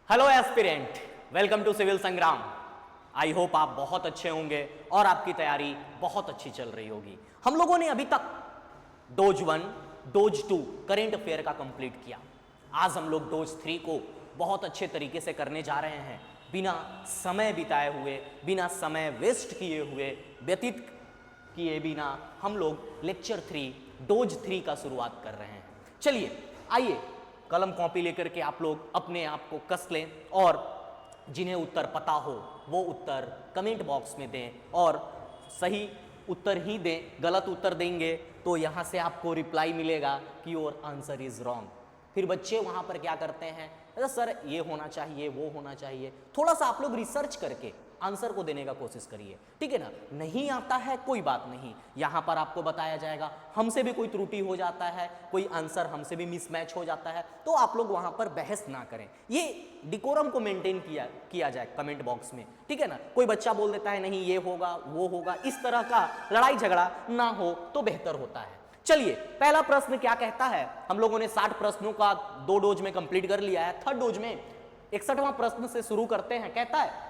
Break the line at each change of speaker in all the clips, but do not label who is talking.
Hello aspirant, welcome to civil Sangram. I hope आप बहुत अच्छे होंगे और आपकी तैयारी बहुत अच्छी चल रही होगी। हम लोगों ने अभी तक डोज 1, डोज 2 करेंट अफेयर का कंप्लीट किया। आज हम लोग डोज 3 को बहुत अच्छे तरीके से करने जा रहे हैं, बिना समय बिताए हुए, बिना समय वेस्ट किए हुए, व्यतीत किए बिना हम लोग लेक्चर 3 डोज 3 का शुरुआत कर रहे हैं। चलिए आइए कलम कॉपी लेकर के आप लोग अपने आप को कस लें और जिन्हें उत्तर पता हो वो उत्तर कमेंट बॉक्स में दें और सही उत्तर ही दें। गलत उत्तर देंगे तो यहाँ से आपको रिप्लाई मिलेगा कि योर आंसर इज रॉन्ग। फिर बच्चे वहाँ पर क्या करते हैं, अरे सर ये होना चाहिए, वो होना चाहिए। थोड़ा सा आप लोग रिसर्च करके आंसर को देने का कोशिश करिए, ठीक है ना। नहीं आता है कोई बात नहीं, यहाँ पर आपको बताया जाएगा। हमसे भी कोई त्रुटि हो जाता है, कोई आंसर हमसे भी मिसमैच हो जाता है, तो आप लोग वहाँ पर बहस ना करें। ये डिकोरम को मेंटेन किया जाए कमेंट बॉक्स में, ठीक है ना। कोई बच्चा बोल देता है नहीं ये होगा वो होगा, इस तरह का लड़ाई झगड़ा ना हो तो बेहतर होता है। चलिए पहला प्रश्न क्या कहता है। हम लोगों ने 60 प्रश्नों का 2 डोज में कंप्लीट कर लिया है। थर्ड डोज में 61वां प्रश्न से शुरू करते हैं। कहता है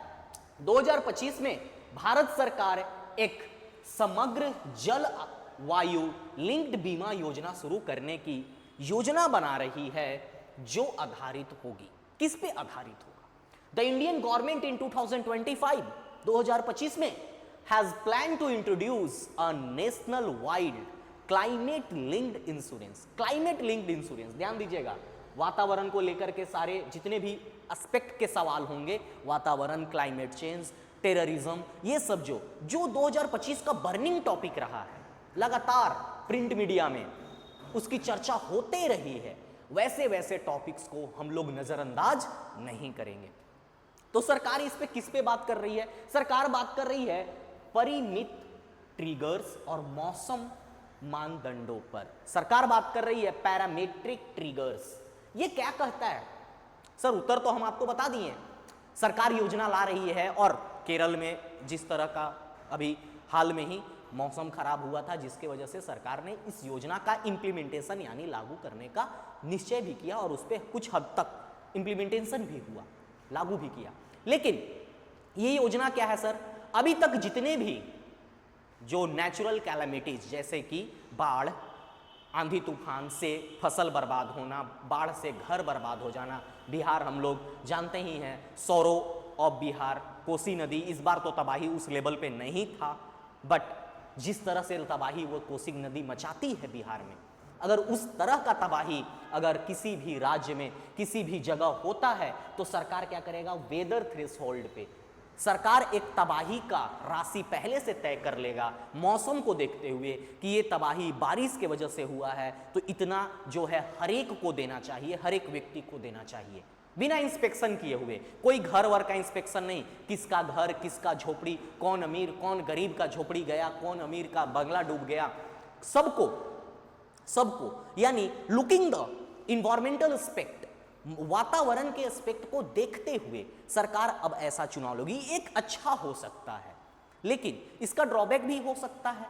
2025 में भारत सरकार एक समग्र जल वायु लिंक्ड बीमा योजना शुरू करने की योजना बना रही है, जो आधारित होगी, किस पे आधारित होगा। द इंडियन गवर्नमेंट इन 2025 में has plan to introduce a national wide climate linked insurance. Climate linked insurance, ध्यान दीजिएगा, वातावरण को लेकर के सारे जितने भी एस्पेक्ट के सवाल होंगे, वातावरण, क्लाइमेट चेंज, टेररिज्म, ये सब जो 2025 का बर्निंग टॉपिक रहा है, लगातार प्रिंट मीडिया में उसकी चर्चा होते रही है, वैसे वैसे टॉपिक्स को हम लोग नजरअंदाज नहीं करेंगे। तो सरकार इस पे किस पे बात कर रही है? सरकार बात कर रही है परिमित ट्रिगर्स और मौसम मानदंडों पर। सरकार बात कर रही है पैरामीट्रिक ट्रिगर्स। ये क्या कहता है सर? उत्तर तो हम आपको बता दिए। सरकार योजना ला रही है और केरल में जिस तरह का अभी हाल में ही मौसम खराब हुआ था, जिसके वजह से सरकार ने इस योजना का इंप्लीमेंटेशन यानी लागू करने का निश्चय भी किया और उस पर कुछ हद तक इंप्लीमेंटेशन भी हुआ, लागू भी किया। लेकिन ये योजना क्या है सर? अभी तक जितने भी जो नेचुरल कैलामिटीज जैसे कि बाढ़, आंधी तूफान से फसल बर्बाद होना, बाढ़ से घर बर्बाद हो जाना, बिहार हम लोग जानते ही हैं, सौरो ऑफ बिहार, कोसी नदी, इस बार तो तबाही उस लेवल पे नहीं था, बट जिस तरह से तबाही वो कोसी नदी मचाती है बिहार में, अगर उस तरह का तबाही अगर किसी भी राज्य में किसी भी जगह होता है तो सरकार क्या करेगा? वेदर थ्रेशोल्ड पे सरकार एक तबाही का राशि पहले से तय कर लेगा, मौसम को देखते हुए कि ये तबाही बारिश के वजह से हुआ है तो इतना जो है हर एक को देना चाहिए, हर एक व्यक्ति को देना चाहिए, बिना इंस्पेक्शन किए हुए। कोई घर वर का इंस्पेक्शन नहीं, किसका घर, किसका झोपड़ी, कौन अमीर कौन गरीब का झोपड़ी गया, कौन अमीर का बंगला डूब गया, सबको यानी लुकिंग द इन्वायरमेंटल एस्पेक्ट, वातावरण के एस्पेक्ट को देखते हुए सरकार अब ऐसा चुनाव लेगी। एक अच्छा हो सकता है, लेकिन इसका ड्रॉबैक भी हो सकता है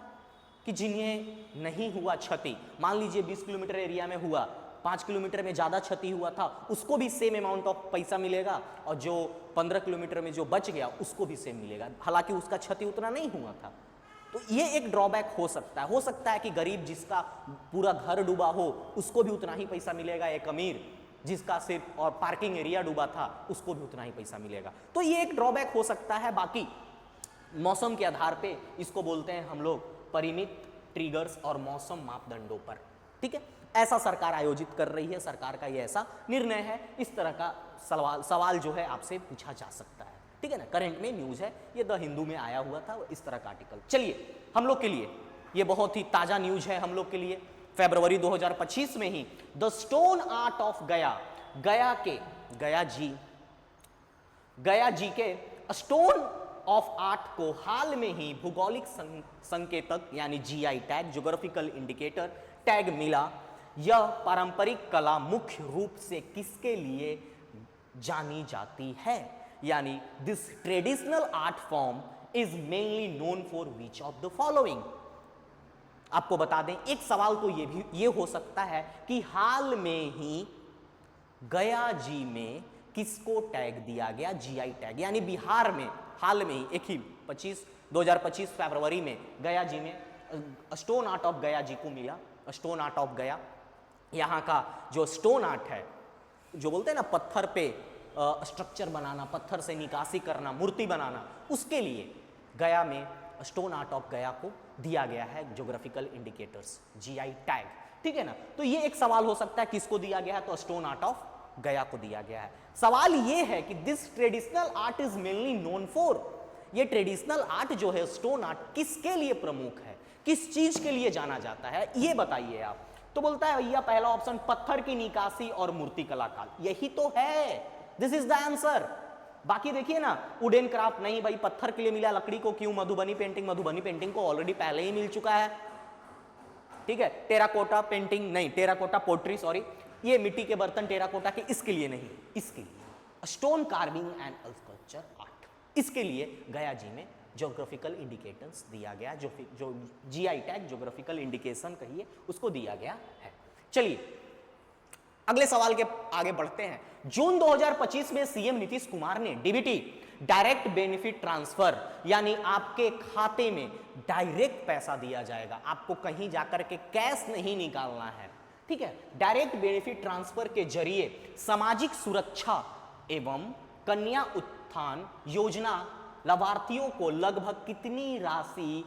कि जिन्हें नहीं हुआ क्षति, मान लीजिए 20 किलोमीटर एरिया में हुआ, 5 किलोमीटर में ज़्यादा क्षति हुआ था, उसको भी सेम अमाउंट ऑफ पैसा मिलेगा, और जो 15 किलोमीटर में जो बच गया उसको भी सेम मिलेगा, हालांकि उसका क्षति उतना नहीं हुआ था। तो ये एक ड्रॉबैक हो सकता है कि गरीब जिसका पूरा घर डूबा हो उसको भी उतना ही पैसा मिलेगा, एक अमीर जिसका सिर्फ और पार्किंग एरिया डूबा था उसको भी उतना ही पैसा मिलेगा। तो ये एक ड्रॉबैक हो सकता है। बाकी मौसम के आधार पे इसको बोलते हैं हम लोग परिमित ट्रिगर्स और मौसम मापदंडों पर, ठीक है। ऐसा सरकार आयोजित कर रही है, सरकार का ये ऐसा निर्णय है। इस तरह का सवाल जो है आपसे पूछा जा सकता है, ठीक है ना। करंट में न्यूज है, ये द हिंदू में आया हुआ था इस तरह का आर्टिकल। चलिए हम लोग के लिए ये बहुत ही ताजा न्यूज है। हम लोग के लिए फरवरी 2025 में ही द स्टोन आर्ट ऑफ गया जी के स्टोन ऑफ आर्ट को हाल में ही भौगोलिक संकेतक यानी GI tag, geographical indicator tag मिला। यह पारंपरिक कला मुख्य रूप से किसके लिए जानी जाती है? यानी this traditional art form is mainly known for which of the following. आपको बता दें, एक सवाल तो ये हो सकता है कि हाल में ही गया जी में किसको टैग दिया गया? GI tag. यानी बिहार में हाल में ही एक ही 2025 फरवरी में गया जी में स्टोन आर्ट ऑफ गया जी को मिला। स्टोन आर्ट ऑफ गया, यहाँ का जो स्टोन आर्ट है, जो बोलते हैं ना पत्थर पे स्ट्रक्चर बनाना, पत्थर से निकासी करना, मूर्ति बनाना, उसके लिए गया में स्टोन आर्ट ऑफ गया को दिया गया है ज्योग्राफिकल इंडिकेटर्स, जीआई टैग। ठीक है ना। तो ये एक सवाल हो सकता है किसको दिया गया है, तो स्टोन आर्ट ऑफ गया को दिया गया है। सवाल ये है कि this traditional art is mainly known for, ये ट्रेडिशनल आर्ट जो है स्टोन आर्ट किसके लिए प्रमुख है, किस चीज के लिए जाना जाता है, ये बताइए आप। तो बोलता है भैया पहला ऑप्शन पत्थर की निकासी और मूर्ति कलाकार, यही तो है, दिस इज द आंसर। बाकी देखिए ना वुडन क्राफ्ट नहीं भाई, पत्थर के लिए मिला, लकड़ी को क्यों? मधुबनी पेंटिंग, मधुबनी पेंटिंग को ऑलरेडी पहले ही मिल चुका है। ठीक है, टेराकोटा पेंटिंग नहीं, टेराकोटा पोट्री सॉरी, ये मिट्टी के बर्तन टेराकोटा के, इसके लिए नहीं, इसके लिए stone carving and sculpture art, इसके लिए गया जी में ज्योग्राफिकल इंडिकेटर्स दिया गया, जो जीआई टैग ज्योग्राफिकल इंडिकेशन कहिए उसको दिया गया है। चलिए अगले सवाल के आगे बढ़ते हैं। जून 2025 में सीएम नीतीश कुमार ने डीबीटी, डायरेक्ट बेनिफिट ट्रांसफर, यानी आपके खाते में डायरेक्ट पैसा दिया जाएगा, आपको कहीं जाकर के कैश नहीं निकालना है। ठीक है, डायरेक्ट बेनिफिट ट्रांसफर के जरिए सामाजिक सुरक्षा एवं कन्या उत्थान योजना लाभार्थियों को लगभग कितनी राशि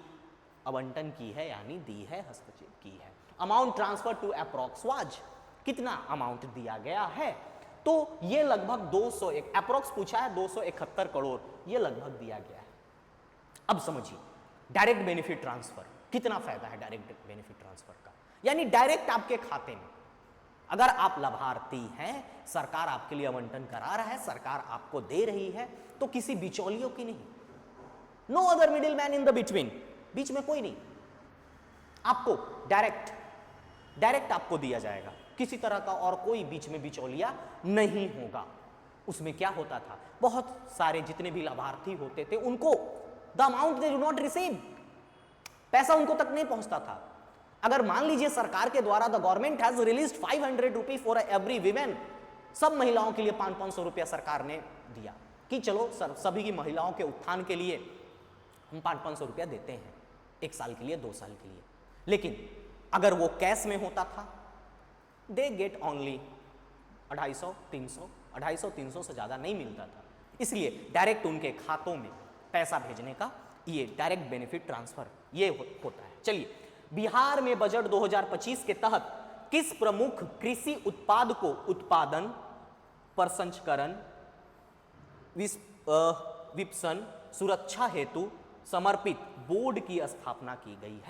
आवंटन की है, यानी दी है, हस्तक्षेप की है। Amount transfer to approx was, कितना अमाउंट दिया गया है, तो ये लगभग 201, अप्रॉक्स पूछा है 271 करोड़, ये लगभग दिया गया है। अब समझिए डायरेक्ट बेनिफिट ट्रांसफर, कितना फायदा है डायरेक्ट बेनिफिट ट्रांसफर का, यानी डायरेक्ट आपके खाते में अगर आप लाभार्थी हैं, सरकार आपके लिए आवंटन करा रहा है, सरकार आपको दे रही है, तो किसी बिचौलियों की नहीं, no other middle man in the between, बीच में कोई नहीं, आपको डायरेक्ट आपको दिया जाएगा, किसी तरह का और कोई बीच में बिचौलिया नहीं होगा। उसमें क्या होता था, बहुत सारे जितने भी लाभार्थी होते थे उनको the amount they do not receive, पैसा उनको तक नहीं पहुंचता था। अगर मान लीजिए सरकार के द्वारा the government has released 500 rupee for every women, सब महिलाओं के लिए 500 रुपया सरकार ने दिया कि चलो सभी की महिलाओं के उत्थान के लिए हम 500 रुपया देते हैं, 1 साल के लिए, 2 साल के लिए। लेकिन अगर वो कैश में होता था, दे गेट ओनली 250-300 से ज्यादा नहीं मिलता था। इसलिए डायरेक्ट उनके खातों में पैसा भेजने का ये डायरेक्ट बेनिफिट ट्रांसफर ये होता है। चलिए, बिहार में बजट 2025 के तहत किस प्रमुख कृषि उत्पाद को उत्पादन, प्रसंस्करण, विपणन, सुरक्षा हेतु समर्पित बोर्ड की स्थापना की गई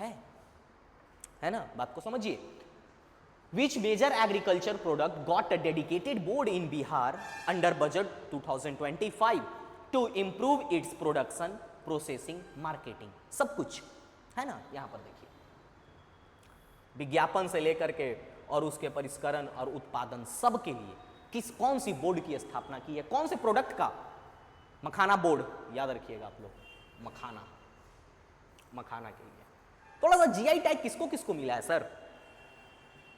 है ना, बात को समझिए। Which major agriculture product got a dedicated board in Bihar under budget 2025 to improve its production, processing, marketing, सब कुछ है ना। यहां पर देखिए विज्ञापन से लेकर के और उसके परिष्करण और उत्पादन सब के लिए कौन सी बोर्ड की स्थापना की है, कौन से प्रोडक्ट का? मखाना बोर्ड, याद रखिएगा आप लोग, मखाना के लिए। थोड़ा सा जीआई टैग किसको किसको मिला है सर?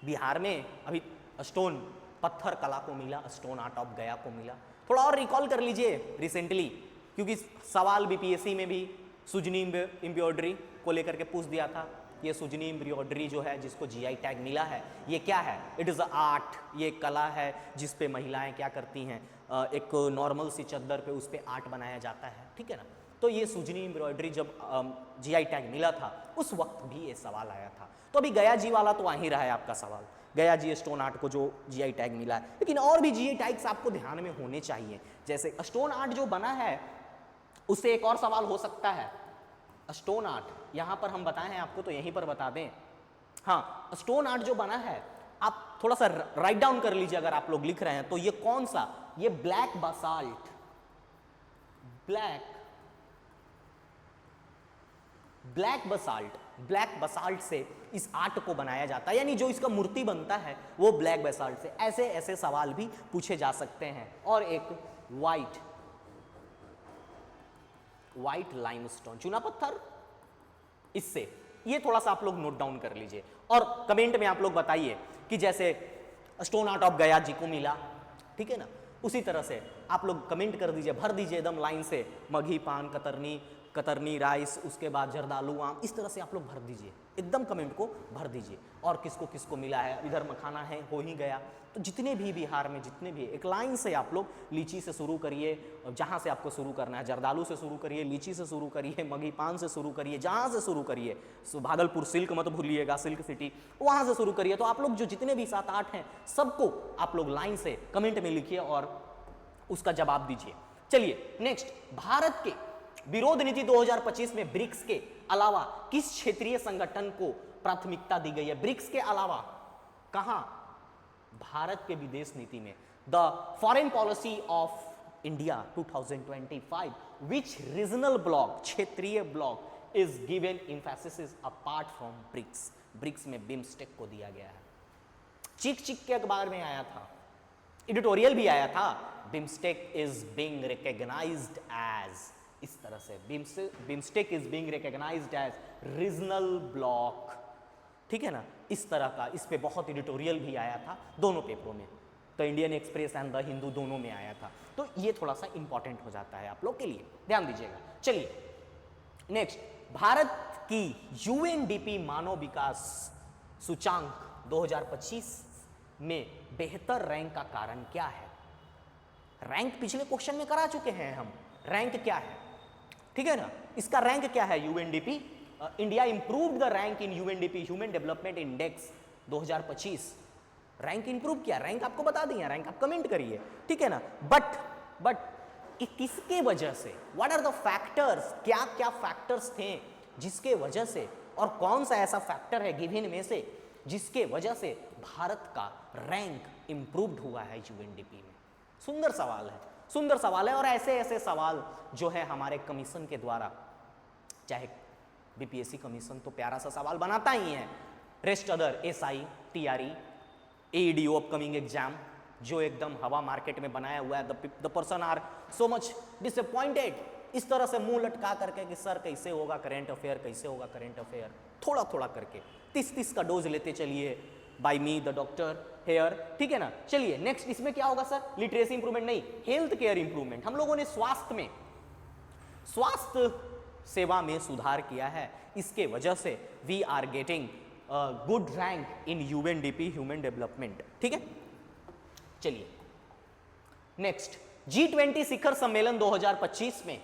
बिहार में अभी स्टोन पत्थर कला को मिला, स्टोन आर्ट ऑफ गया को मिला। थोड़ा और रिकॉल कर लीजिए रिसेंटली, क्योंकि सवाल बीपीएससी में भी सुजनी एम्ब्रॉयडरी को लेकर के पूछ दिया था। ये सुजनी एम्ब्रॉयडरी जो है जिसको जीआई टैग मिला है, ये क्या है? इट इज़ आर्ट, ये कला है जिस पे महिलाएं क्या करती हैं, एक नॉर्मल सी चद्दर पे उस पे आर्ट बनाया जाता है, ठीक है ना। तो ये सुजनी एम्ब्रॉयडरी जब जीआई टैग मिला था उस वक्त भी ये सवाल आया था। तो अभी गया जी वाला तो आ ही रहा है आपका सवाल, गया जी स्टोन आर्ट को जो जीआई टैग मिला है। लेकिन और भी जीआई टैग्स आपको ध्यान में होने चाहिए, जैसे स्टोन आर्ट जो बना है उससे एक और सवाल हो सकता है। स्टोन आर्ट यहाँ पर हम बताए हैं आपको, तो यहीं पर बता दें। हाँ, स्टोन आर्ट जो बना है आप थोड़ा सा राइट डाउन कर लीजिए अगर आप लोग लिख रहे हैं तो। ये कौन सा? ये ब्लैक बसाल्ट, ब्लैक बसाल्ट से इस आर्ट को बनाया जाता है, यानी जो इसका मूर्ति बनता है वो ब्लैक बसाल्ट से। ऐसे ऐसे सवाल भी पूछे जा सकते हैं। और एक व्हाइट लाइमस्टोन, चूना पत्थर, इससे ये थोड़ा सा आप लोग नोट डाउन कर लीजिए और कमेंट में आप लोग बताइए कि जैसे स्टोन आर्ट ऑफ गया जी को मिला, ठीक है ना, उसी तरह से आप लोग कमेंट कर दीजिए, भर दीजिए एकदम लाइन से, मघी पान, कतरनी, कतरनी राइस, उसके बाद जर्दालू आम, इस तरह से आप लोग भर दीजिए, एकदम कमेंट को भर दीजिए। और किसको किसको मिला है, इधर मखाना है, हो ही गया। तो जितने भी बिहार में जितने भी, एक लाइन से आप लोग लीची से शुरू करिए, जहाँ से आपको शुरू करना है, जर्दालू से शुरू करिए, लीची से शुरू करिए, मघी पान से शुरू करिए, जहाँ से शुरू करिए। भागलपुर सिल्क मत भूलिएगा, सिल्क सिटी, वहाँ से शुरू करिए। तो आप लोग जो जितने भी 7-8 हैं, सबको आप लोग लाइन से कमेंट में लिखिए और उसका जवाब दीजिए। चलिए नेक्स्ट, भारत के विरोध नीति 2025 में ब्रिक्स के अलावा किस क्षेत्रीय संगठन को प्राथमिकता दी गई है? ब्रिक्स के अलावा कहां? भारत के विदेश नीति में the foreign policy of India 2025 which regional bloc, क्षेत्रीय bloc is given emphasis apart from BRICS? BRICS में बिम्स्टेक को दिया गया है। चिक चिक के अखबार में आया था, एडिटोरियल भी आया था, BIMSTEC is being recognised as, इस तरह से BIMSTEC is being recognised as regional bloc, ठीक है ना, इस तरह का। इस पे बहुत एडिटोरियल भी आया था दोनों पेपरों में, तो Indian express and the Hindu दोनों में आया था। तो ये थोड़ा सा इंपॉर्टेंट हो जाता है आप लोग के लिए, ध्यान दीजिएगा। चलिए नेक्स्ट, भारत की यूएनडीपी मानव विकास सूचांक 2025 में बेहतर रैंक का कारण क्या है? रैंक पिछले क्वेश्चन में करा चुके हैं हम, रैंक क्या है, ठीक है ना, इसका रैंक क्या है? UNDP, India improved the rank in UNDP human development index 2025। Rank improve किया, रैंक आपको बता दिया, रैंक आप कमेंट करिए, ठीक है ना। बट किसके वजह से, व्हाट आर द फैक्टर्स, क्या क्या फैक्टर्स थे जिसके वजह से, और कौन सा ऐसा फैक्टर है गिवन में से जिसके वजह से भारत का रैंक इंप्रूव्ड हुआ है यूएनडीपी में? सुंदर सवाल है, सुंदर सवाल है। और ऐसे ऐसे सवाल जो है हमारे कमीशन के द्वारा, चाहे बीपीएससी कमीशन तो प्यारा सा सवाल बनाता ही है, rest other SI, TRE, AEDO upcoming exam, जो एकदम हवा मार्केट में बनाया हुआ है, the person are so much disappointed, इस तरह से मुंह लटका करके कि सर कैसे होगा करंट अफेयर, कैसे होगा करंट अफेयर, थोड़ा थोड़ा करके 30-30 का डोज लेते चलिए, by me the doctor here, ठीक है ना। चलिए नेक्स्ट, इसमें क्या होगा सर? लिटरेसी इंप्रूवमेंट नहीं, हेल्थ केयर इंप्रूवमेंट। हम लोगों ने स्वास्थ्य में, स्वास्थ्य सेवा में सुधार किया है, इसके वजह से we are getting good rank in UNDP human development, ठीक है। चलिए नेक्स्ट, G20 शिखर सम्मेलन 2025 में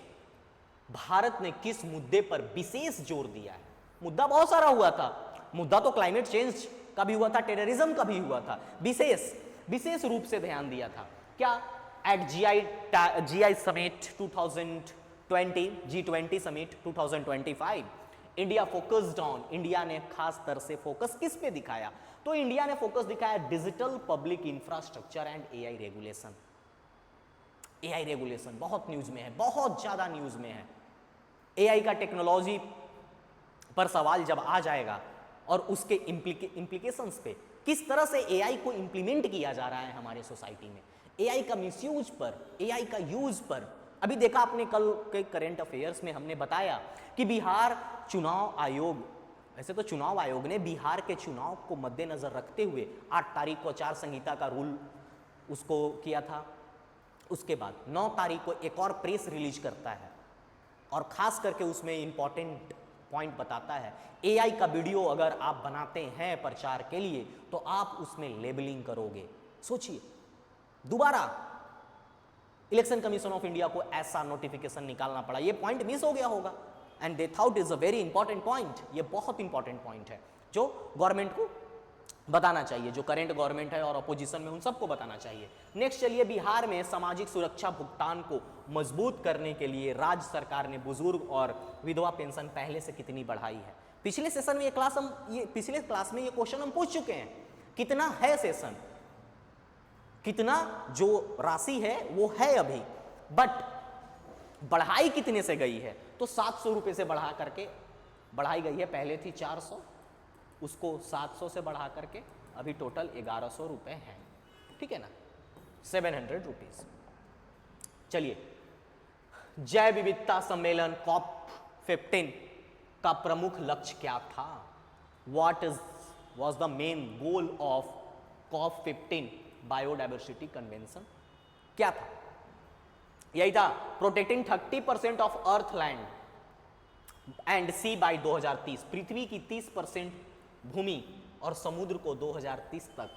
भारत ने किस मुद्दे पर विशेष जोर दिया है? मुद्दा बहुत सारा हुआ था, मुद्दा तो क्लाइमेट चेंज का भी हुआ था, टेररिज्म का भी हुआ था, विशेष रूप से ध्यान दिया था क्या? At GI summit 2020, G20 summit 2025 India focused on, India ने खास तरह से फोकस किस पे दिखाया? तो इंडिया ने फोकस दिखाया digital public infrastructure and AI regulation. AI regulation बहुत न्यूज में है, बहुत ज्यादा न्यूज में है। एआई का टेक्नोलॉजी पर सवाल जब आ जाएगा और उसके इम्प्लीकेशंस पे, किस तरह से एआई को इंप्लीमेंट किया जा रहा है हमारे सोसाइटी में, एआई का मिसयूज पर, एआई का यूज पर। अभी देखा आपने कल के करंट अफेयर्स में हमने बताया कि बिहार चुनाव आयोग, वैसे तो चुनाव आयोग ने बिहार के चुनाव को मद्देनजर रखते हुए 8 तारीख को आचार संहिता का रूल उसको किया था। उसके बाद 9 तारीख को एक और प्रेस रिलीज करता है और खास करके उसमें इंपॉर्टेंट पॉइंट बताता है, एआई का वीडियो अगर आप बनाते हैं प्रचार के लिए तो आप उसमें लेबलिंग करोगे। सोचिए, दोबारा इलेक्शन कमीशन ऑफ इंडिया को ऐसा नोटिफिकेशन निकालना पड़ा, ये पॉइंट मिस हो गया होगा and they thought is a very important point. ये बहुत इंपॉर्टेंट पॉइंट है जो गवर्नमेंट को बताना चाहिए, जो करंट गवर्नमेंट है और अपोजिशन में उन सबको बताना चाहिए। नेक्स्ट चलिए, बिहार में सामाजिक सुरक्षा भुगतान को मजबूत करने के लिए राज्य सरकार ने बुजुर्ग और विधवा पेंशन पहले से कितनी बढ़ाई है? पिछले सेशन में पिछले क्लास में ये क्वेश्चन हम पूछ चुके हैं, कितना है सेशन, कितना जो राशि है वो है अभी, बट बढ़ाई कितने से गई है? तो 700 रुपए से बढ़ा करके बढ़ाई गई है। पहले थी 400, उसको 700 से बढ़ा करके अभी टोटल 1100 रुपए है, ठीक है ना, 700 रुपीज। चलिए, जैव विविधता सम्मेलन COP15 का प्रमुख लक्ष्य क्या था? What was the main goal of COP15 biodiversity convention? क्या था? यही था, protecting 30% of earth land and sea by 2030। पृथ्वी की 30% भूमि और समुद्र को 2030 तक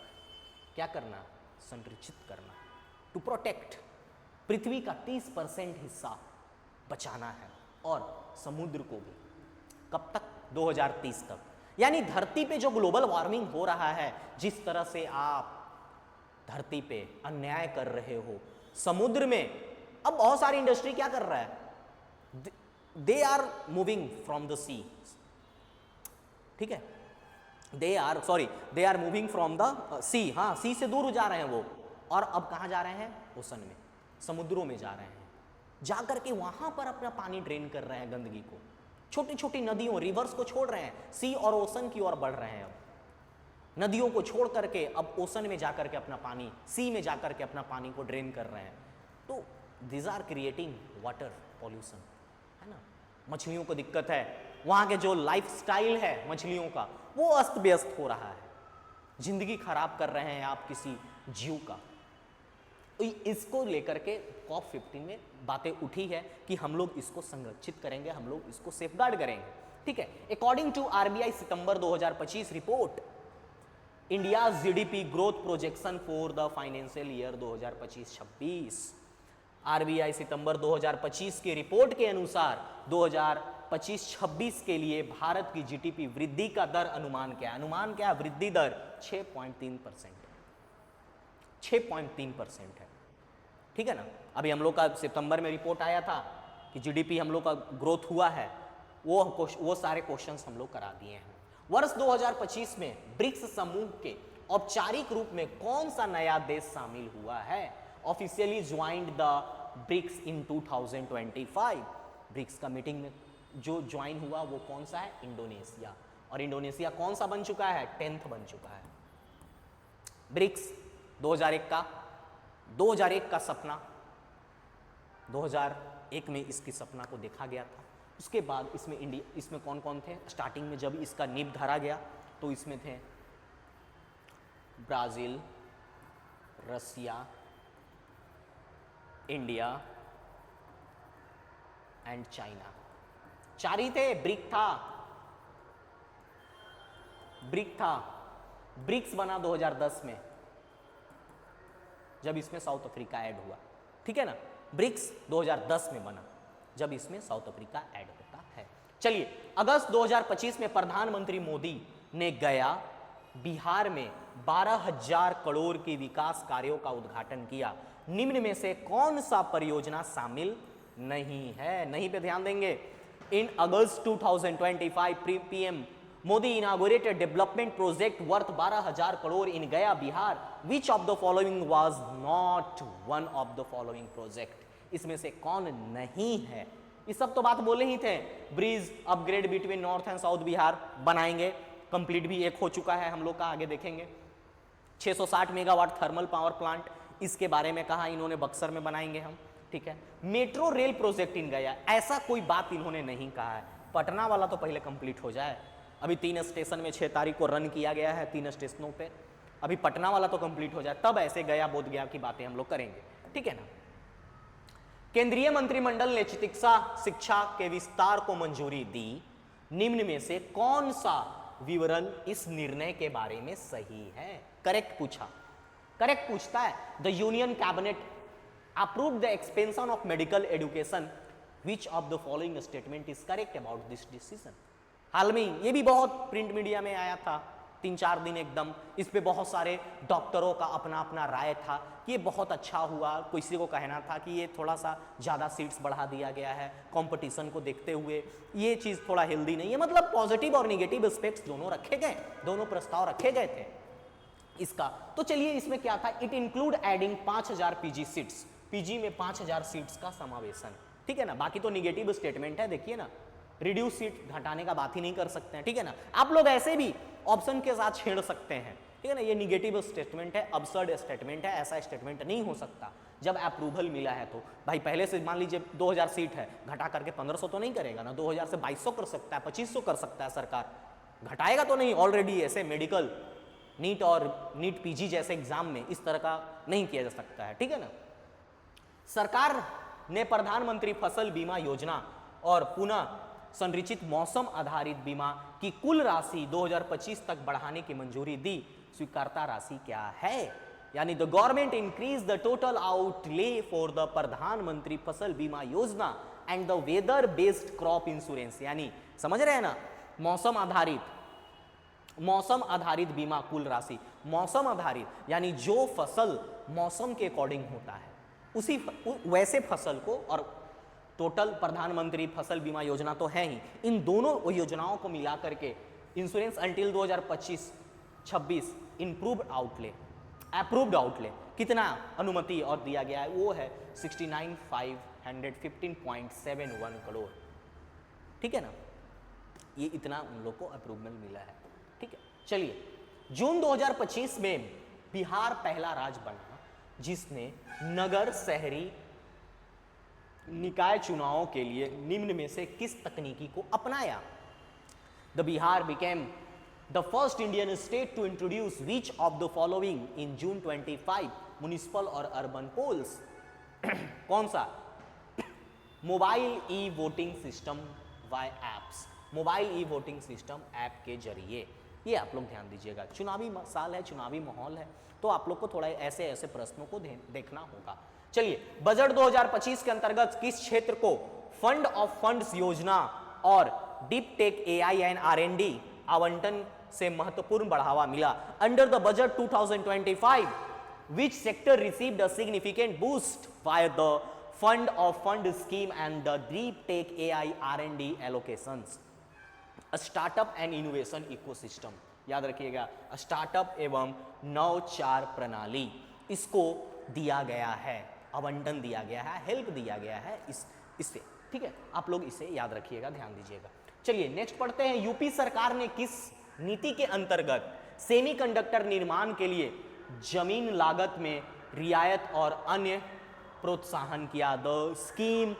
क्या करना? संरक्षित करना, टू प्रोटेक्ट। पृथ्वी का 30% हिस्सा बचाना है और समुद्र को भी। कब तक? 2030 तक। यानी धरती पे जो ग्लोबल वार्मिंग हो रहा है, जिस तरह से आप धरती पे अन्याय कर रहे हो समुद्र में, अब बहुत सारी इंडस्ट्री क्या कर रहा है? They are moving from the sea, ठीक है, they are moving from the sea, हाँ, सी से दूर जा रहे हैं वो, और अब कहाँ जा रहे हैं? ओशन में, समुद्रों में जा रहे हैं, जाकर के वहां पर अपना पानी ड्रेन कर रहे हैं, गंदगी को, छोटी छोटी नदियों, रिवर्स को छोड़ रहे हैं, सी और ओशन की ओर बढ़ रहे हैं। अब नदियों को छोड़ करके अब ओशन में जाकर के अपना पानी, सी में जाकर के अपना पानी को ड्रेन कर रहे हैं। तो this are creating water pollution, है ना। मछलियों को दिक्कत है, वहां के जो लाइफ स्टाइल है मछलियों का वो अस्त व्यस्त हो रहा है, जिंदगी खराब कर रहे हैं आप किसी जीव का। इसको लेकर के COP15 में बातें उठी है कि हम लोग इसको संरक्षित करेंगे, हम लोग इसको सेफगार्ड करेंगे, ठीक है। According to RBI September 2025 report, India GDP growth projection for the financial year 2025-26। RBI सितंबर 2025 की रिपोर्ट के अनुसार 2025-26 के लिए भारत की GDP वृद्धि का दर अनुमान क्या है? अनुमान क्या है? वृद्धि दर 6.3%, 6.3% है, ठीक है ना। अभी हम लोग का सितंबर में रिपोर्ट आया था कि GDP हम लोग का ग्रोथ हुआ है, वो सारे क्वेश्चंस हम लोग करा दिए हैं। वर्ष 2025 में ब्रिक्स समूह के औपचारिक रूप में कौन सा नया देश शामिल हुआ है? Officially joined the BRICS in 2025। BRICS का मीटिंग में जो ज्वाइन हुआ वो कौन सा है? इंडोनेशिया। और इंडोनेशिया कौन सा बन चुका है? 10th बन चुका है। ब्रिक्स 2001 का सपना, 2001 में इसकी सपना को देखा गया था। उसके बाद इसमें कौन कौन थे? स्टार्टिंग में जब इसका नींव धरा गया तो इसमें थे Brazil, Russia, India and China, 4 ही थे। ब्रिक्स था। ब्रिक्स बना 2010 में, जब इसमें साउथ अफ्रीका ऐड हुआ, ठीक है ना। ब्रिक्स 2010 में बना, जब इसमें साउथ अफ्रीका ऐड होता है। चलिए, अगस्त 2025 में प्रधानमंत्री मोदी ने गया बिहार में 12,000 करोड़ की विकास कार्यों का उद्घाटन किया। निम्न में से कौन सा परियोजना शामिल नहीं है? नहीं पे ध्यान देंगे। In August 2025 PM Modi inaugurated development project worth 12,000 crore in Gaya Bihar. Which of the following was not one of the following project? इसमें से कौन नहीं है? ये सब तो बात बोले ही थे। Bridge upgrade between north and south Bihar बनाएंगे, कंप्लीट भी एक हो चुका है हम लोग का, आगे देखेंगे। 660 मेगावाट थर्मल पावर प्लांट, इसके बारे में कहा इन्होंने, बक्सर में बनाएंगे हम, ठीक है। मेट्रो रेल प्रोजेक्ट इन गया, ऐसा कोई बात इन्होंने नहीं कहा है। पटना वाला तो पहले कंप्लीट हो जाए, अभी 3 स्टेशन में 6 तारीख को रन किया गया है, 3 स्टेशनों पे, अभी पटना वाला तो कंप्लीट हो जाए, तब ऐसे गया बोध गया की बातें हम लोग करेंगे, ठीक है ना। केंद्रीय मंत्रिमंडल ने चिकित्सा शिक्षा के विस्तार को मंजूरी दी। निम्न में से कौन सा विवरण इस निर्णय के बारे में सही है? करेक्ट पूछता है। The union cabinet approved the expansion of medical education. Which of the following statement is correct about this decision? हाल में ये भी बहुत प्रिंट मीडिया में आया था, 3-4 दिन एकदम, इस पे बहुत सारे डॉक्टरों का अपना अपना राय था कि ये बहुत अच्छा हुआ। किसी को कहना था कि ये थोड़ा सा ज़्यादा सीट्स बढ़ा दिया गया है, कंपटीशन को देखते हुए ये चीज़ थोड़ा हेल्दी नहीं है। मतलब पॉजिटिव और निगेटिव एस्पेक्ट्स दोनों रखे गए, दोनों प्रस्ताव रखे गए थे इसका। तो चलिए, इसमें क्या था? It include adding 5,000 PG seats, PG में 5,000 सीट्स का समावेशन, ठीक है ना। बाकी तो निगेटिव स्टेटमेंट है, देखिए ना, रिड्यूस सीट घटाने का बात ही नहीं कर सकते हैं, ठीक है ना। आप लोग ऐसे भी ऑप्शन के साथ छेड़ सकते हैं, ठीक है ना। ये निगेटिव स्टेटमेंट है, अब्सर्ड स्टेटमेंट है, ऐसा स्टेटमेंट नहीं हो सकता। जब अप्रूवल मिला है तो भाई पहले से मान लीजिए 2,000 सीट है, घटा करके 1,500 तो नहीं करेगा ना, 2,000 से 2,200 कर सकता है, 2,500 कर सकता है सरकार, घटाएगा तो नहीं। ऑलरेडी ऐसे मेडिकल नीट और नीट PG जैसे एग्जाम में इस तरह का नहीं किया जा सकता है, ठीक है ना। सरकार ने प्रधानमंत्री फसल बीमा योजना और पुनः संरचित मौसम आधारित बीमा की कुल राशि 2025 तक बढ़ाने की मंजूरी दी। स्वीकारता राशि क्या है? यानी the government increase the total outlay for the Pradhan Mantri Fasal Bima Yojana and the weather based crop insurance. यानी समझ रहे हैं ना, मौसम आधारित बीमा कुल राशि, मौसम आधारित यानी जो फसल मौसम के अकॉर्डिंग होता है उसी वैसे फसल को, और टोटल प्रधानमंत्री फसल बीमा योजना तो है ही, इन दोनों योजनाओं को मिला करके इंश्योरेंस अंटिल 2025-26 अप्रूव्ड आउटले कितना अनुमति और दिया गया है, वो है 69,515.71 करोड़। ठीक है ना, ये इतना उन लोग को अप्रूवल मिला है। ठीक है, चलिए जून 2025 में बिहार पहला राज्य बना जिसने नगर शहरी निकाय चुनावों के लिए निम्न में से किस तकनीकी को अपनाया? The Bihar became the first Indian state to introduce which of the following in June 25 municipal और अर्बन पोल्स। कौन सा? Mobile e voting system by apps, mobile e voting system app के जरिए। ये आप लोग ध्यान दीजिएगा, चुनावी साल है, चुनावी माहौल है, तो आप लोग को थोड़ा ऐसे ऐसे प्रश्नों को देखना होगा। चलिए, बजट 2025 के अंतर्गत किस क्षेत्र को फंड ऑफ फंड्स योजना और डीप टेक एआई एंड आर&डी आवंटन से महत्वपूर्ण बढ़ावा मिला? Under the budget 2025 which sector received a significant boost via the fund of fund scheme and the deep tech AI R&D allocations? Startup and innovation ecosystem, याद रखिएगा, startup एवं नवचार प्रणाली, इसको दिया गया है, आवंटन दिया गया है, हेल्प दिया गया है इससे। ठीक है, आप लोग इसे याद रखिएगा, ध्यान दीजिएगा। चलिए नेक्स्ट पढ़ते हैं। यूपी सरकार ने किस नीति के अंतर्गत सेमीकंडक्टर निर्माण के लिए जमीन लागत में रियायत और अन्य प्रोत्साहन किया? The scheme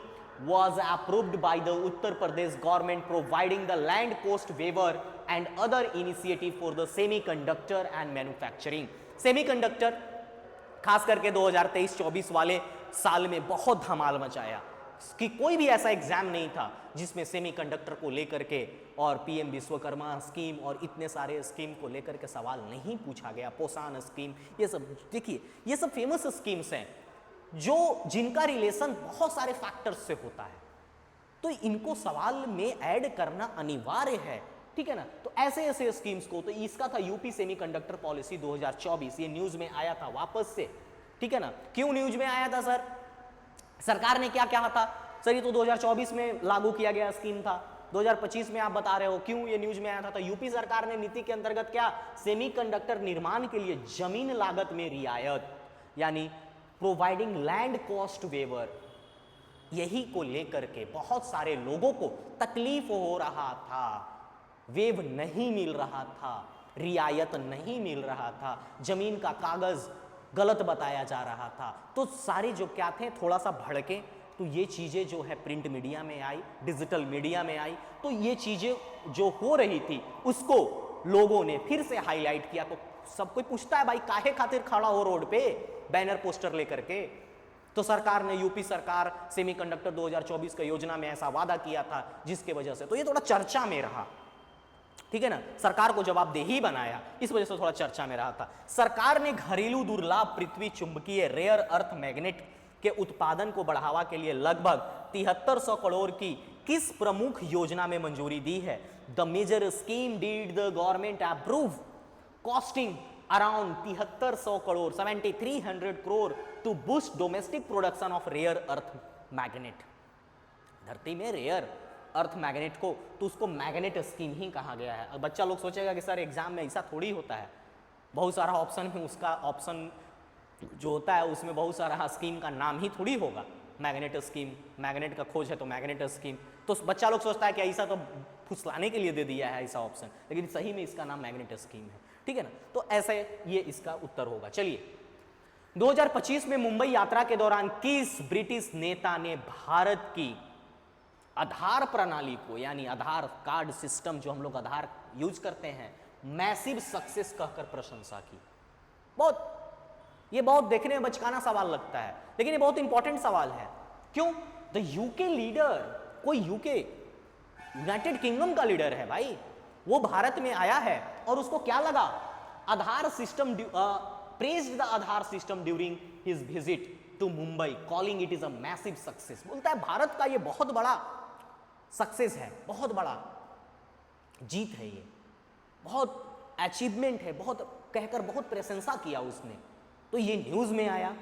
was approved by the Uttar Pradesh government providing the land cost waiver and other initiative for the semiconductor and manufacturing। Semiconductor खास करके 2023-24 वाले साल में बहुत धमाल मचाया कि कोई भी ऐसा एग्जाम नहीं था जिसमें सेमीकंडक्टर को लेकर के और पीएम विश्वकर्मा स्कीम और इतने सारे स्कीम को लेकर के सवाल नहीं पूछा गया। पोषण स्कीम, ये सब देखिए, ये सब फेमस स्कीम्स हैं जो जिनका रिलेशन बहुत सारे फैक्टर्स से होता है, तो इनको सवाल में ऐड करना अनिवार्य है। ठीक है ना, तो ऐसे ऐसे स्कीम्स को, तो इसका था यूपी सेमीकंडक्टर पॉलिसी 2024, ये न्यूज में आया था वापस से। ठीक है ना, क्यों न्यूज में आया था सर? सरकार ने क्या कहा था सर? ये तो 2024 में लागू किया गया स्कीम था, 2025 में आप बता रहे हो, क्यों ये न्यूज में आया था? तो यूपी सरकार ने नीति के अंतर्गत क्या, सेमीकंडक्टर निर्माण के लिए जमीन लागत में रियायत यानी प्रोवाइडिंग लैंड कॉस्ट वेवर, यही को लेकर के बहुत सारे लोगों को तकलीफ हो रहा था, वेव नहीं मिल रहा था, रियायत नहीं मिल रहा था, जमीन का कागज गलत बताया जा रहा था, तो सारे जो क्या थे थोड़ा सा भड़के, तो ये चीजें जो है प्रिंट मीडिया में आई, डिजिटल मीडिया में आई, तो ये चीजें जो हो रही थी उसको लोगों ने फिर से हाईलाइट किया। तो सब कोई पूछता है भाई काहे खातिर खड़ा हो रोड पे बैनर पोस्टर लेकर के? तो सरकार ने, यूपी सरकार सेमीकंडक्टर 2024 का योजना में ऐसा वादा किया था जिसके वजह से तो ये थोड़ा चर्चा में रहा। ठीक है ना, सरकार को जवाबदेही बनाया, इस वजह से थोड़ा चर्चा में रहा था। सरकार ने घरेलू दुर्लभ पृथ्वी चुंबकीय रेयर अर्थ मैग्नेट के उत्पादन को बढ़ावा के लिए लगभग 7300 करोड़ की किस प्रमुख योजना में मंजूरी दी है? The major scheme did the government approve costing around 7300 crore 7300 crore to boost domestic production of rare earth magnet. धरती में रेयर अर्थ मैग्नेट को, तो उसको मैग्नेट स्कीम ही कहा गया है। अब बच्चा लोग सोचेगा कि सर एग्जाम में ऐसा थोड़ी होता है, बहुत सारा ऑप्शन है, उसका ऑप्शन जो होता है उसमें बहुत सारा स्कीम का नाम ही थोड़ी होगा। मैग्नेट स्कीम, मैग्नेट का खोज है तो मैग्नेट स्कीम, तो बच्चा लोग सोचता है कि ऐसा तो फुसलाने के लिए दे दिया है ऐसा ऑप्शन, लेकिन सही में इसका नाम मैग्नेट स्कीम है। ठीक है ना, तो ऐसे ये इसका उत्तर होगा। चलिए 2025 में मुंबई यात्रा के दौरान किस ब्रिटिश नेता ने भारत की आधार प्रणाली को, यानी आधार कार्ड सिस्टम जो हम लोग आधार यूज करते हैं, मैसिव सक्सेस कहकर प्रशंसा की? बहुत ये बहुत देखने में बचकाना सवाल लगता है, लेकिन ये बहुत इंपॉर्टेंट सवाल है। क्यों? द यूके लीडर, कोई यूके यूनाइटेड किंगडम का लीडर है भाई, वो भारत में आया है और उसको क्या लगा? Aadhaar system, praised the Aadhaar system during his visit to Mumbai, calling it is a massive success. बोलता है भारत का ये बहुत बड़ा सक्सेस है, बहुत बड़ा जीत है, ये बहुत अचीवमेंट है, बहुत कहकर बहुत प्रशंसा किया उसने। तो ये न्यूज में आया।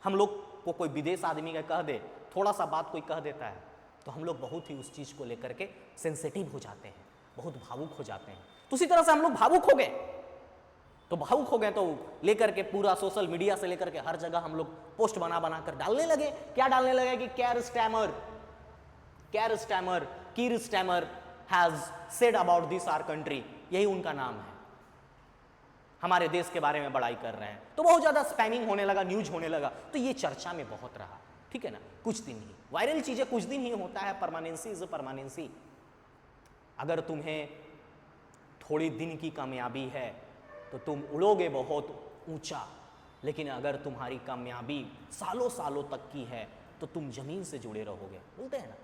हम लोग को कोई विदेश आदमी का कह दे, थोड़ा सा बात कोई कह देता है तो हम लोग बहुत ही उस चीज को लेकर के सेंसिटिव हो जाते हैं, बहुत भावुक हो जाते हैं। तो उसी तरह से हम लोग भावुक हो गए, तो भावुक हो गए तो लेकर के पूरा सोशल मीडिया से लेकर के हर जगह हम लोग पोस्ट बना बना कर डालने लगे। क्या डालने लगे कि Keir Starmer has said about this our country, यही उनका नाम है, हमारे देश के बारे में बड़ाई कर रहे हैं। तो बहुत ज्यादा स्पैमिंग होने लगा, न्यूज होने लगा, तो ये चर्चा में बहुत रहा। ठीक है ना, कुछ दिन ही वायरल चीजें कुछ दिन ही होता है, परमानेंसी इज परमानेंसी। अगर तुम्हें थोड़ी दिन की कामयाबी है तो तुम उड़ोगे बहुत ऊंचा, लेकिन अगर तुम्हारी कामयाबी सालों सालों तक की है तो तुम जमीन से जुड़े रहोगे, बोलते हैं ना।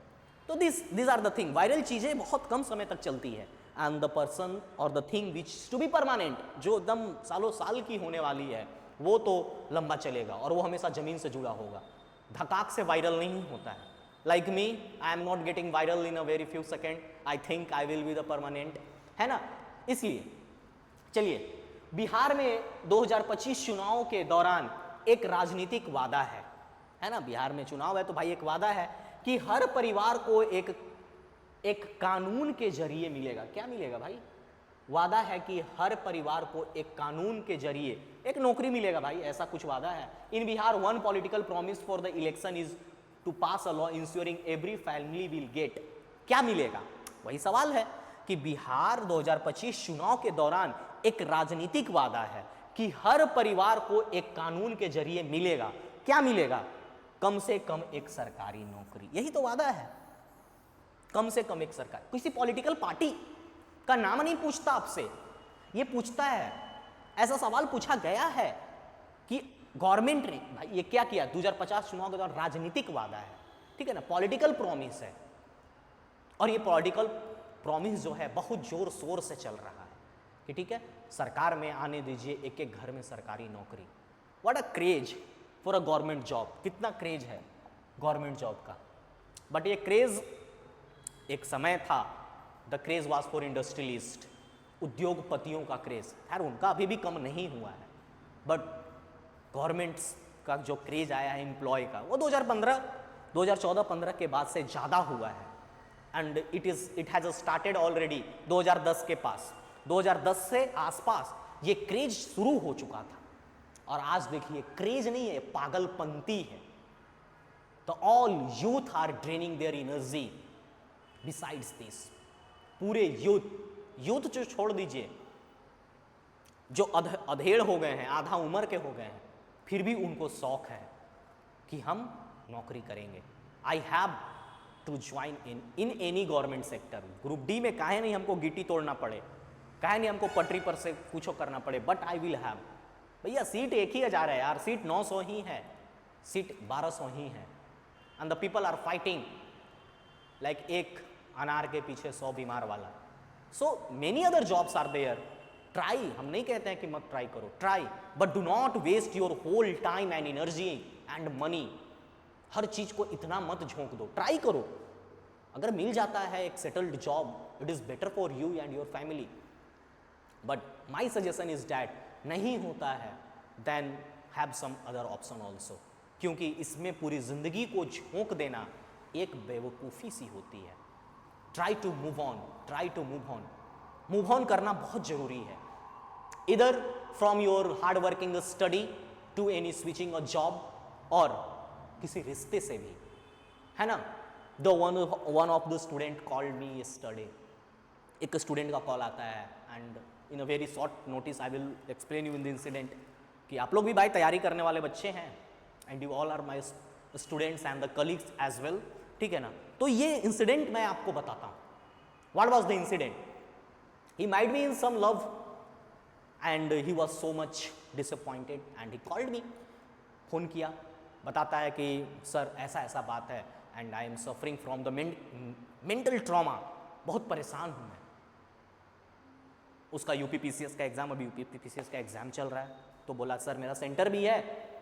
तो this are the thing, viral चीजें बहुत कम समय तक चलती है, एंड द पर्सन और the thing which to be permanent, जो एकदम सालों साल की होने वाली है, वो तो लंबा चलेगा और वो हमेशा जमीन से जुड़ा होगा, धकाक से वायरल नहीं होता है। Like me, I am not getting viral in a very few second, I think I will be the permanent, है ना। इसलिए चलिए, बिहार में 2025 चुनाव के दौरान एक राजनीतिक वादा है ना, बिहार में चुनाव है तो भाई एक वादा है कि हर परिवार को एक कानून के जरिए मिलेगा। क्या मिलेगा भाई? वादा है कि हर परिवार को एक कानून के जरिए एक नौकरी मिलेगा भाई, ऐसा कुछ वादा है। In Bihar one political promise for the election is to pass a law ensuring every family will get. क्या मिलेगा? वही सवाल है कि बिहार 2025 चुनाव के दौरान एक राजनीतिक वादा है कि हर परिवार को एक कानून के जरिए मिलेगा। क्या मिलेगा? कम से कम एक सरकारी नौकरी, यही तो वादा है, कम से कम एक सरकार। किसी पॉलिटिकल पार्टी का नाम नहीं पूछता आपसे, ये पूछता है, ऐसा सवाल पूछा गया है कि गवर्नमेंट ने भाई ये क्या किया 2050 चुनाव के दौरान, राजनीतिक वादा है, ठीक है ना, पॉलिटिकल प्रॉमिस है। और ये पॉलिटिकल प्रॉमिस जो है बहुत जोर शोर से चल रहा है कि ठीक है, सरकार में आने दीजिए एक एक घर में सरकारी नौकरी। What a craze for a government job, कितना क्रेज है गवर्नमेंट जॉब का। बट ये क्रेज एक समय था, the craze was for industrialist, उद्योगपतियों का क्रेज, खैर उनका अभी भी कम नहीं हुआ है, बट गवर्नमेंट्स का जो क्रेज आया है एम्प्लॉय का, वो 2014-15 के बाद से ज़्यादा हुआ है। And it has started already 2010 के पास, 2010 से आसपास ये क्रेज शुरू हो चुका था। और आज देखिए क्रेज नहीं है, पागलपंती है। तो all youth are draining their energy besides this, पूरे यूथ जो छोड़ दीजिए, जो अधेड़ हो गए हैं, आधा उम्र के हो गए हैं, फिर भी उनको शौक है कि हम नौकरी करेंगे। I have to join in any government sector. Group D में काहे नहीं हमको गिट्टी तोड़ना पड़े, काहे नहीं हमको पटरी पर से कुछ करना पड़े, बट आई विल हैव। भैया सीट एक ही हजार है यार, सीट 900 ही है, सीट 1200 ही है, and the people are fighting like एक अनार के पीछे 100 बीमार वाला। So many other jobs are there, try, हम नहीं कहते हैं कि मत ट्राई करो, try, but do not waste your whole time and energy and money. हर चीज को इतना मत झोंक दो, ट्राई करो। अगर मिल जाता है एक settled job, it is better for you and your family, but my suggestion is that नहीं होता है, then have some other option also, क्योंकि इसमें पूरी जिंदगी को झोंक देना एक बेवकूफ़ी सी होती है। Try to move on, try to move on करना बहुत जरूरी है, इधर from your hard working study to any switching a job, और किसी रिश्ते से भी, है ना। The one of the student called me yesterday, एक स्टूडेंट का कॉल आता है, and in a very short notice I will explain you in the incident कि आप लोग भी भाई तैयारी करने वाले बच्चे हैं, and you all are my students and the colleagues as well, ठीक है ना। तो ये इंसिडेंट मैं आपको बताता हूँ। What was the incident? He might be in some love and he was so much disappointed and he called me, phone किया, बताता है कि सर ऐसा ऐसा बात है and I am suffering from the mental trauma, बहुत परेशान हूँ मैं। उसका यूपीपीसीएस का एग्ज़ाम, अभी यूपीपीसीएस का एग्ज़ाम चल रहा है, तो बोला सर मेरा सेंटर भी है,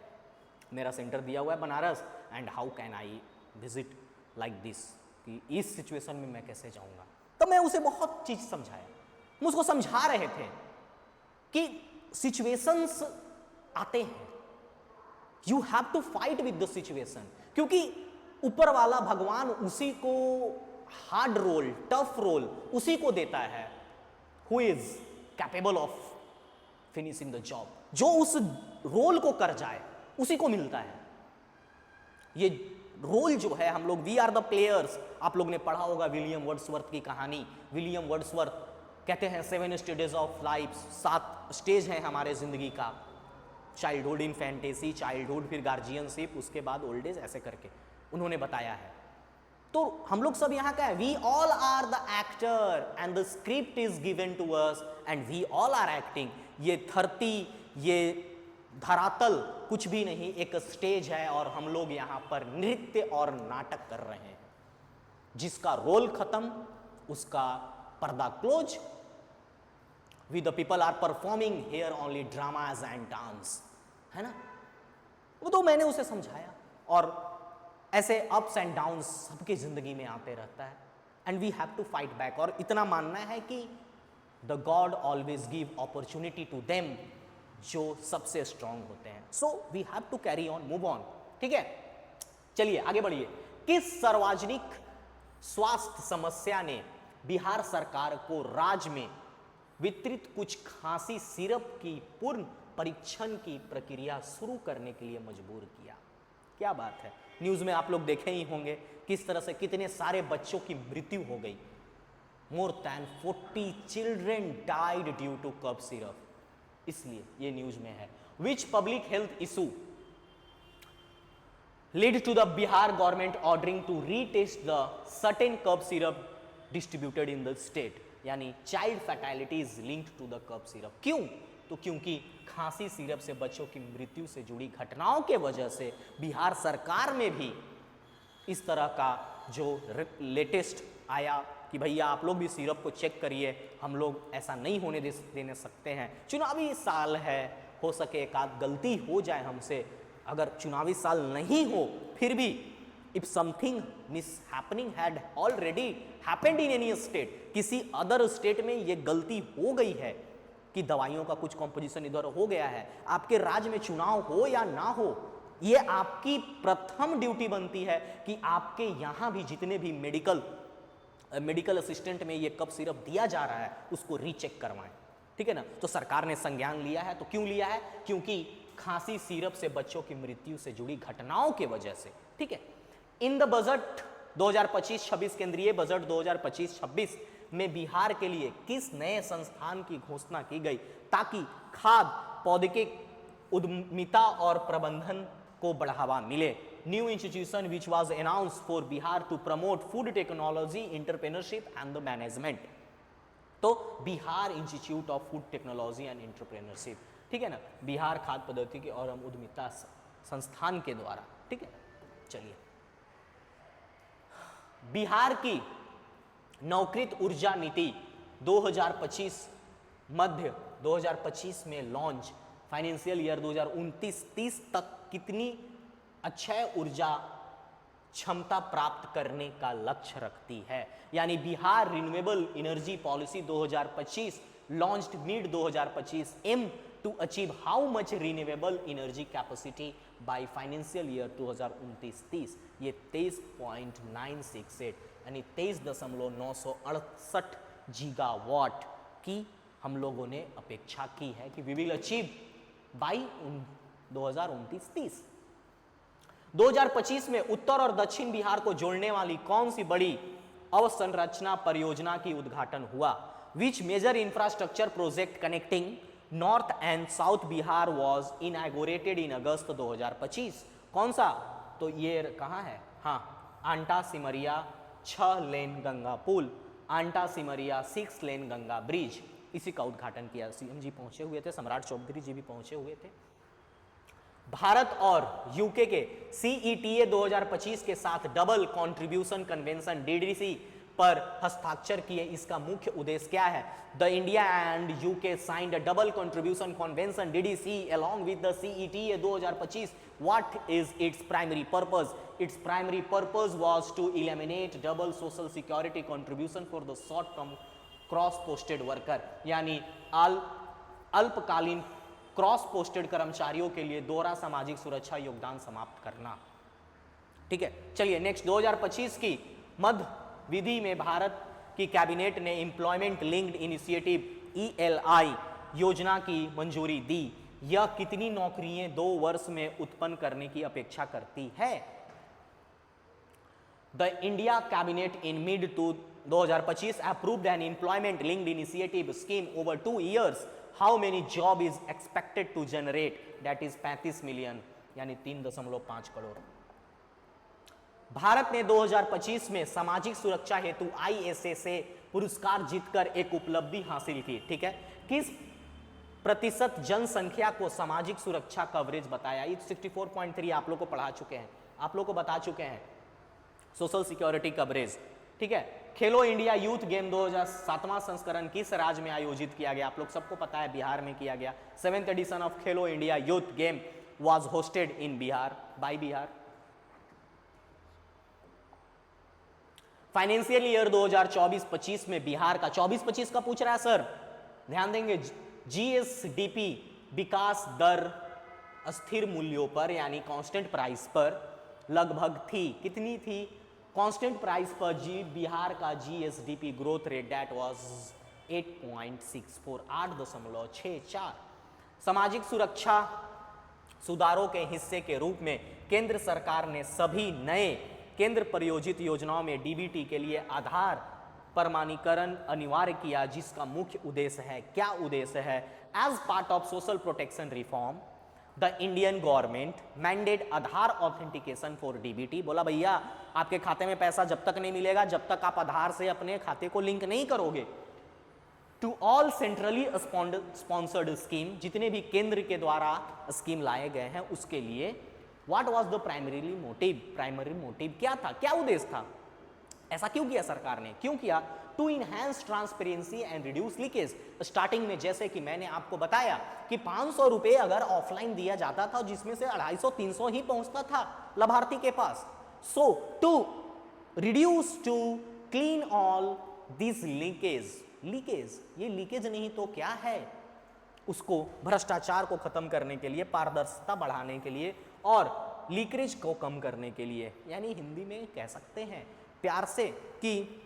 मेरा सेंटर दिया हुआ है Banaras, and how can I visit like this, कि इस सिचुएशन में मैं कैसे जाऊँगा। तो मैं उसे बहुत चीज़ समझाया, हम उसको समझा रहे थे कि सिचुएशंस आते हैं, you have to fight with the situation, क्योंकि ऊपर वाला भगवान उसी को हार्ड रोल, टफ रोल उसी को देता है who is capable of finishing the job. जो उस रोल को कर जाए उसी को मिलता है। ये रोल जो है, हम लोग वी आर द प्लेयर्स। आप लोग ने पढ़ा होगा विलियम वर्ड्सवर्थ की कहानी। विलियम वर्ड्सवर्थ कहते हैं 7 स्टेजेस ऑफ लाइफ, 7 स्टेज हैं हमारे जिंदगी का, चाइल्डहुड, इन्फेंटेसी, चाइल्डहुड, फिर गार्जियनशिप, उसके बाद ओल्ड एज, ऐसे करके उन्होंने बताया है। तो हम लोग सब यहाँ का है, we all are the actor and the script is given to us and we all are acting. ये धरती, ये धरातल कुछ भी नहीं, एक स्टेज है और हम लोग यहाँ पर नृत्य और नाटक कर रहे हैं। जिसका रोल खत्म, उसका पर्दा close, we the people are performing here only dramas and dance, है ना। वो तो मैंने उसे समझाया, और ऐसे अप्स एंड डाउन्स सबकी जिंदगी में आते रहता है, and we have to fight back. और इतना मानना है कि the god always give opportunity to them, जो सबसे स्ट्रांग होते हैं। So we have to carry on, move on, ठीक है। चलिए आगे बढ़िए। किस सार्वजनिक स्वास्थ्य समस्या ने बिहार सरकार को राज्य में वितरित कुछ खांसी सिरप की पूर्ण परीक्षण की प्रक्रिया शुरू करने के लिए मजबूर किया? क्या बात है, न्यूज में आप लोग देखे ही होंगे किस तरह से कितने सारे बच्चों की मृत्यु हो गई। More than 40 children died due to cough syrup, इसलिए ये न्यूज में है। Which public health issue led to the Bihar government ordering to retest the certain cough syrup distributed in the state, यानी child fatality is linked to the cough syrup. क्यों? तो क्योंकि खांसी syrup से बच्चों की मृत्यु से जुड़ी घटनाओं के वजह से बिहार सरकार में भी इस तरह का जो लेटेस्ट आया कि भैया आप लोग भी सिरप को चेक करिए, हम लोग ऐसा नहीं होने देने सकते हैं। चुनावी साल है, हो सके एक आध गलती हो जाए हमसे, अगर चुनावी साल नहीं हो फिर भी if something mishappening had already happened in any state, किसी अदर स्टेट में ये गलती हो गई है कि दवाइयों का कुछ कॉम्पोजिशन इधर हो गया है, आपके राज्य में चुनाव हो या ना हो, ये आपकी प्रथम ड्यूटी बनती है कि आपके यहाँ भी जितने भी मेडिकल असिस्टेंट में ये कफ सिरप दिया जा रहा है उसको रीचेक करवाएं, ठीक है ना। तो सरकार ने संज्ञान लिया है। तो क्यों लिया है? क्योंकि खांसी सिरप से बच्चों की मृत्यु से जुड़ी घटनाओं के वजह से, ठीक है। इन द बजट 2025-26, केंद्रीय बजट 2025-26 में बिहार के लिए किस नए संस्थान की घोषणा की गई ताकि खाद्य पौधे के उद्यमिता और प्रबंधन को बढ़ावा मिले? New institution which was announced for Bihar to promote food technology entrepreneurship and the management. तो Bihar institute of food technology and entrepreneurship, ठीक है ना, बिहार खाद्य पद्धति और उद्यमिता संस्थान के द्वारा, ठीक है। चलिए, बिहार की नवकृत ऊर्जा नीति 2025 मध्य 2025 में लॉन्च, फाइनेंशियल ईयर 2029-30 तक कितनी अक्षय ऊर्जा क्षमता प्राप्त करने का लक्ष्य रखती है? यानी Bihar renewable energy policy 2025 launched mid 2025 aim to achieve how much renewable energy capacity by financial year 2029-30? ये 23.968 यानी 23.968 गीगावाट की हम लोगों ने अपेक्षा की है कि वी विल अचीव बाय 2029-30। 2025 में उत्तर और दक्षिण बिहार को जोड़ने वाली कौन सी बड़ी अवसंरचना परियोजना की उद्घाटन हुआ? Which major infrastructure project connecting north and south Bihar was inaugurated in August 2025? कौन सा? तो ये कहाँ है? हाँ, आंटा सिमरिया 6 लेन गंगा पुल, आंटा सिमरिया 6 लेन गंगा ब्रिज, इसी का उद्घाटन किया। सीएम जी पहुंचे हुए थे, सम्राट चौधरी जी भी पहुंचे हुए थे। भारत और यूके के CETA 2025 के साथ डबल कंट्रीब्यूशन कन्वेंशन DDC पर हस्ताक्षर किए। इसका मुख्य उद्देश्य क्या है? The India and UK signed a double contribution convention DDC along with the CETA 2025. What is its primary purpose? Its primary purpose was to eliminate double social security contribution for the short term cross posted worker, यानी अल्पकालीन cross posted कर्मचारियों के लिए दोहरा सामाजिक सुरक्षा योगदान समाप्त करना। ठीक है, चलिए नेक्स्ट। 2025 की मध्य विधि में भारत की कैबिनेट ने एम्प्लॉयमेंट लिंक्ड इनिशिएटिव ELI योजना की मंजूरी दी। यह कितनी नौकरियां 2 वर्ष में उत्पन्न करने की अपेक्षा करती है? The India cabinet in mid 2025 approved an employment linked initiative scheme over 2 years. How many job is expected to generate? That is 35 million, यानी 3.5 करोड़। भारत ने 2025 में सामाजिक सुरक्षा हेतु ISA से पुरस्कार जीतकर एक उपलब्धि हासिल की। ठीक है, किस प्रतिशत जनसंख्या को सामाजिक सुरक्षा कवरेज बताया? 64.3 आप लोग को पढ़ा चुके हैं, आप लोग को बता चुके हैं सोशल सिक्योरिटी कवरेज। ठीक है, खेलो इंडिया यूथ गेम 2007वां संस्करण किस राज्य में आयोजित किया गया? आप लोग सबको पता है बिहार में किया गया। 7th edition of Khelo India youth game was hosted in Bihar by Bihar. Financial year 2024-25 में बिहार का 24-25 का पूछ रहा है सर, ध्यान देंगे। GSDP विकास दर अस्थिर मूल्यों पर यानी कांस्टेंट प्राइस पर लगभग थी। कितनी थी? कांस्टेंट प्राइस पर बिहार का GSDP growth rate that was 8.64, 8.64। सामाजिक सुरक्षा सुधारों के हिस्से के रूप में केंद्र सरकार ने सभी नए केंद्र प्रायोजित योजनाओं में DBT के लिए आधार प्रमाणीकरण अनिवार्य किया, जिसका मुख्य उद्देश्य है, क्या उद्देश्य है? As part of social protection reform the Indian government mandate Aadhaar authentication for DBT। बोला भैया आपके खाते में पैसा जब तक नहीं मिलेगा जब तक आप आधार से अपने खाते को लिंक नहीं करोगे। To all centrally sponsored scheme, जितने भी केंद्र के द्वारा स्कीम लाए गए हैं उसके लिए what was the primary motive? Primary motive क्या था, क्या उद्देश्य था? ऐसा क्यों किया सरकार ने, क्यों किया? To enhance transparency and reduce leakage. Starting में जैसे कि मैंने आपको बताया कि 500 रुपए अगर ऑफलाइन दिया जाता था जिसमें से 250-300 ही पहुंचता था लाभार्थी के पास। So to reduce to clean all this leakage, ये लीकेज नहीं तो क्या है? उसको भ्रष्टाचार को खत्म करने के लिए, पारदर्शिता बढ़ाने के लिए और लीकेज को कम करने के लिए, यानी हिंदी में कह सकते हैं प्यार से कि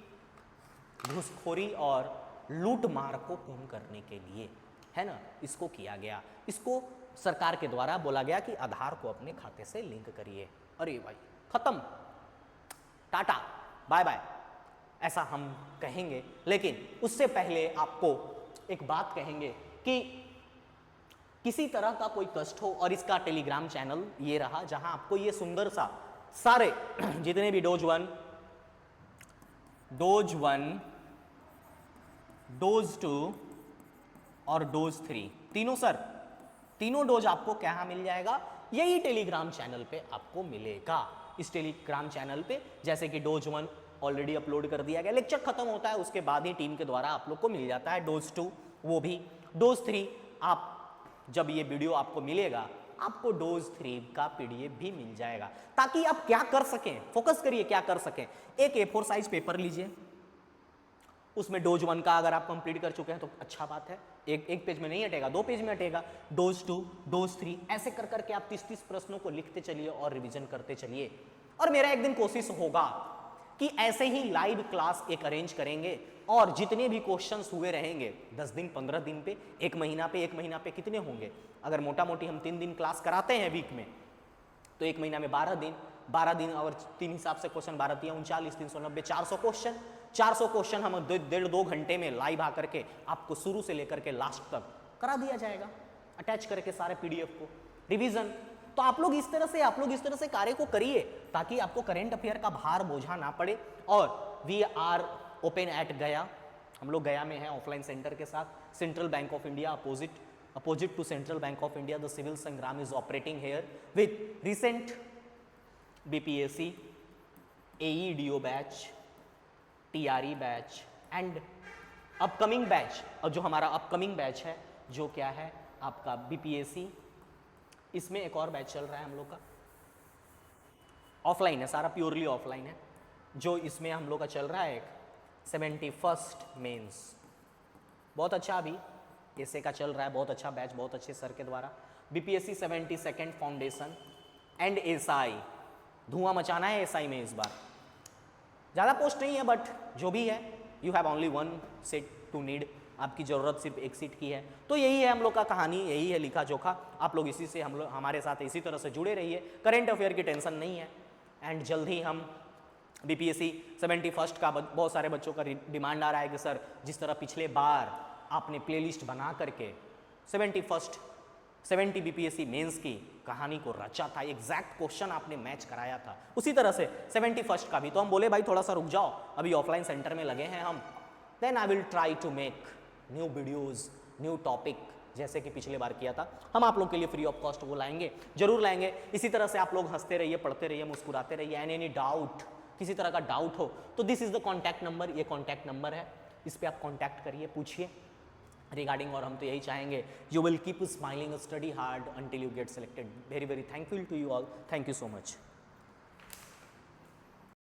घूसखोरी और लूटमार को कम करने के लिए, है ना, इसको किया गया। इसको सरकार के द्वारा बोला गया कि आधार को अपने खाते से लिंक करिए। अरे भाई खत्म, टाटा बाय बाय, ऐसा हम कहेंगे। लेकिन उससे पहले आपको एक बात कहेंगे कि किसी तरह का कोई कष्ट हो और इसका टेलीग्राम चैनल ये रहा, जहां आपको ये सुंदर सा सारे जितने भी डोज 1, डोज 2 और डोज 3 तीनों डोज आपको कहाँ मिल जाएगा? यही टेलीग्राम चैनल पे आपको मिलेगा। इस टेलीग्राम चैनल पे जैसे कि डोज 1 ऑलरेडी अपलोड कर दिया गया, लेक्चर खत्म होता है उसके बाद ही टीम के द्वारा आप लोग को मिल जाता है। डोज 2 वो भी, डोज 3 आप जब ये वीडियो आपको मिलेगा आपको डोज 3 का PDF भी मिल जाएगा, ताकि आप क्या कर सकें, फोकस करिए क्या कर सकें। एक A4 साइज पेपर लीजिए, उसमें डोज 1 का अगर आप कंप्लीट कर चुके हैं तो अच्छा बात है, एक पेज में नहीं हटेगा, 2 पेज में हटेगा। डोज 2, डोज 3 ऐसे कर करके आप 30-30 प्रश्नों को लिखते चलिए और रिवीजन करते चलिए। और मेरा एक दिन कोशिश होगा कि ऐसे ही लाइव क्लास एक अरेंज करेंगे और जितने भी क्वेश्चंस हुए रहेंगे 10 दिन 15 दिन पे, एक महीना पे कितने होंगे? अगर मोटा मोटी हम 3 दिन क्लास कराते हैं वीक में तो एक महीना में 12 दिन और 3 हिसाब से क्वेश्चन 12 × 39, 390, 400 क्वेश्चन हम 1.5-2 घंटे में लाइव आकर के आपको शुरू से लेकर के लास्ट तक करा दिया जाएगा, अटैच करके सारे PDF को रिवीजन। तो आप लोग इस तरह से कार्य को करिए ताकि आपको करंट अफेयर का भार बोझा ना पड़े। और वी आर ओपन एट गया, हम लोग गया में हैं ऑफलाइन सेंटर के साथ। Central bank of India opposite to Central Bank of India, the civil sangram is operating here with recent BPSC, AEDO batch, TRE batch and upcoming batch. और जो हमारा अपकमिंग बैच है जो क्या है आपका BPSC, इसमें एक और बैच चल रहा है हम लोग का, ऑफलाइन है सारा, प्योरली ऑफलाइन है। जो इसमें हम लोग का चल रहा है एक 71st मेंस, बहुत अच्छा अभी एसए का चल रहा है, बहुत अच्छा बैच, बहुत अच्छे सर के द्वारा। BPSC 72nd foundation and SI, धुआं मचाना है एसआई में इस बार। ज़्यादा पोस्ट नहीं है बट जो भी है, you have only 1 seat to need, आपकी ज़रूरत सिर्फ एक सीट की है। तो यही है हम लोग का कहानी, यही है लिखा जोखा। आप लोग इसी से हम लोग हमारे साथ इसी तरह से जुड़े रहिए, करेंट अफेयर की टेंशन नहीं है। एंड जल्द ही हम BPSC 71st का बहुत सारे बच्चों का डिमांड आ रहा है कि सर जिस तरह पिछले बार आपने प्लेलिस्ट बना करके 70 BPSC मेंस की कहानी को रचा था, एग्जैक्ट क्वेश्चन आपने मैच कराया था, उसी तरह से 71st का भी। तो हम बोले भाई थोड़ा सा रुक जाओ, अभी ऑफलाइन सेंटर में लगे हैं हम, then I will try to make new videos, new topic, जैसे कि पिछले बार किया था। हम आप लोग के लिए फ्री ऑफ कॉस्ट वो लाएंगे, जरूर लाएंगे। इसी तरह से आप लोग हंसते रहिए, पढ़ते रहिए, मुस्कुराते रहिए। एंड एनी डाउट, किसी तरह का डाउट हो तो this is the contact number, ये कॉन्टैक्ट नंबर है, इस पर आप कॉन्टैक्ट करिए, पूछिए रिगार्डिंग। और हम तो यही चाहेंगे, you will keep smiling, study hard until you get selected. Very very thankful to you all, thank you so much.